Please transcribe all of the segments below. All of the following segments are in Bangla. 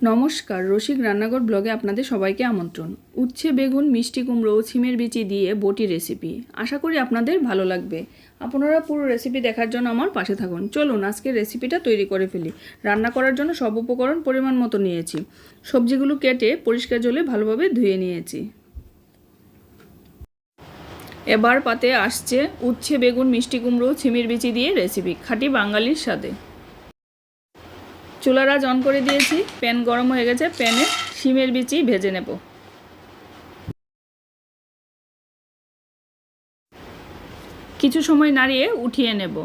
নমস্কার, রসিক রান্নাঘর ব্লগে আপনাদের সবাইকে আমন্ত্রণ। উচ্ছে বেগুন, মিষ্টি কুমড়ো ও সিমের বিচি দিয়ে বটি রেসিপি। আশা করি আপনাদের ভালো লাগবে। আপনারা পুরো রেসিপি দেখার জন্য আমার পাশে থাকুন। চলুন আজকে রেসিপিটা তৈরি করে ফেলি। রান্না করার জন্য সব উপকরণ পরিমাণ মতো নিয়েছি। সবজিগুলো কেটে পরিষ্কার জলে ভালোভাবে ধুয়ে নিয়েছি। এবার পাতে আসছে উচ্ছে বেগুন, মিষ্টি কুমড়ো, সিমের বিচি দিয়ে রেসিপি, খাঁটি বাঙালির স্বাদে। চুলার আঁচ অন করে দিয়েছি, প্যান গরম হয়ে গেছে। প্যানে শিমের বিচি ভেজে নেব। কিছু সময় নাড়িয়ে উঠিয়ে নেব।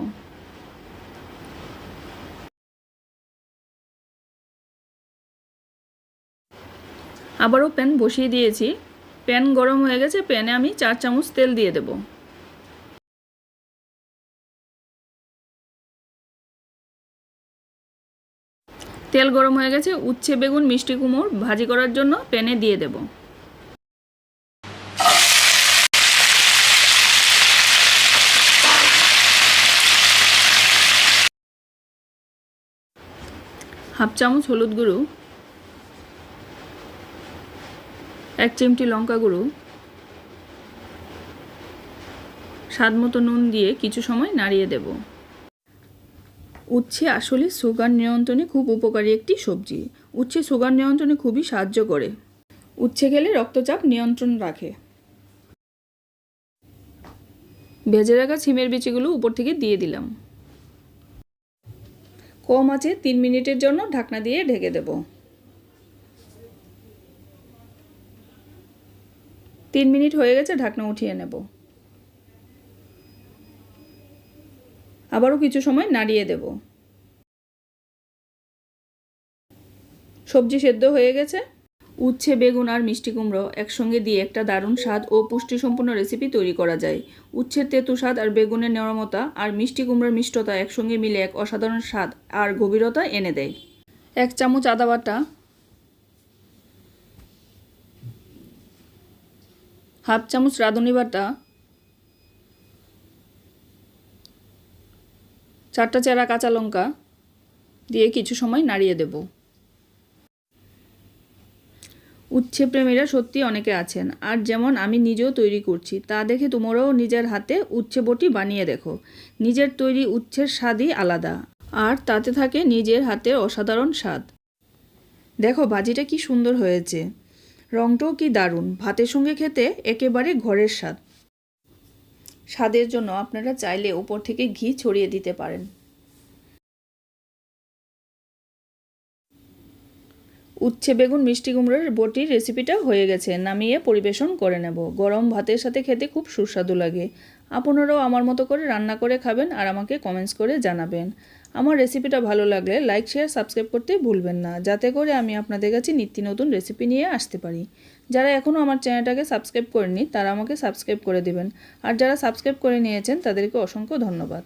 আবারও প্যান বসিয়ে দিয়েছি। প্যান গরম হয়ে গেছে। প্যানে আমি 4 চামচ তেল দিয়ে দেব। তেল গরম হয়ে গেছে। উচ্ছে বেগুন, মিষ্টি কুমড়ো ভাজি করার জন্য প্যানে দিয়ে দেব। হাফ চামচ হলুদ গুঁড়ো, 1 চিমটি লঙ্কা গুঁড়ো, স্বাদ মতো নুন দিয়ে কিছু সময় নাড়িয়ে দেব। উচ্ছে আসলে সুগার নিয়ন্ত্রণে খুব উপকারী একটি সবজি। উচ্ছে সুগার নিয়ন্ত্রণে খুবই সাহায্য করে। উচ্ছে খেলে রক্তচাপ নিয়ন্ত্রণ রাখে। ভেজে রাখা সিমের বিচিগুলো উপর থেকে দিয়ে দিলাম। কম আঁচে 3 মিনিটের জন্য ঢাকনা দিয়ে ঢেকে দেব। 3 মিনিট হয়ে গেছে, ঢাকনা উঠিয়ে নেব। আবারও কিছু সময় নাড়িয়ে দেব। সবজি সেদ্ধ হয়ে গেছে। উচ্ছে বেগুন আর মিষ্টি কুমড়ো একসঙ্গে দিয়ে একটা দারুণ স্বাদ ও পুষ্টিসম্পন্ন রেসিপি তৈরি করা যায়। উচ্ছের তেঁতু স্বাদ আর বেগুনের নরমতা আর মিষ্টি কুমড়োর মিষ্টতা একসঙ্গে মিলে এক অসাধারণ স্বাদ আর গভীরতা এনে দেয়। 1 চামচ আদা বাটা, হাফ চামচ রাঁধুনি বাটা, 4টা চেরা কাঁচা লঙ্কা দিয়ে কিছু সময় নাড়িয়ে দেব। উচ্ছে প্রেমীরা সত্যি অনেকে আছেন, আর যেমন আমি নিজেও তৈরি করছি, তা দেখে তোমরাও নিজের হাতে উচ্ছে বটি বানিয়ে দেখো। নিজের তৈরি উচ্ছের স্বাদই আলাদা, আর তাতে থাকে নিজের হাতের অসাধারণ স্বাদ। দেখো ভাজিটা কি সুন্দর হয়েছে, রংটাও কি দারুণ। ভাতের সঙ্গে খেতে একেবারে ঘরের স্বাদ। স্বাদের জন্য আপনারা চাইলে উপর থেকে ঘি ছড়িয়ে দিতে পারেন। উচ্ছে বেগুন মিষ্টি কুমড়োর বটির রেসিপিটা হয়ে গেছে। নামিয়ে পরিবেশন করে নেব। গরম ভাতের সাথে খেতে খুব সুস্বাদু লাগে। আপনারাও আমার মতো করে রান্না করে খাবেন আর আমাকে কমেন্টস করে জানাবেন। আমার রেসিপিটা ভালো লাগলে লাইক শেয়ার সাবস্ক্রাইব করতে ভুলবেন না, যাতে করে আমি আপনাদের কাছে নিত্য নতুন রেসিপি নিয়ে আসতে পারি। যারা এখনও আমার চ্যানেলটাকে সাবস্ক্রাইব করেননি তারা আমাকে সাবস্ক্রাইব করে দেবেন, আর যারা সাবস্ক্রাইব করে নিয়েছেন তাদেরকে অসংখ্য ধন্যবাদ।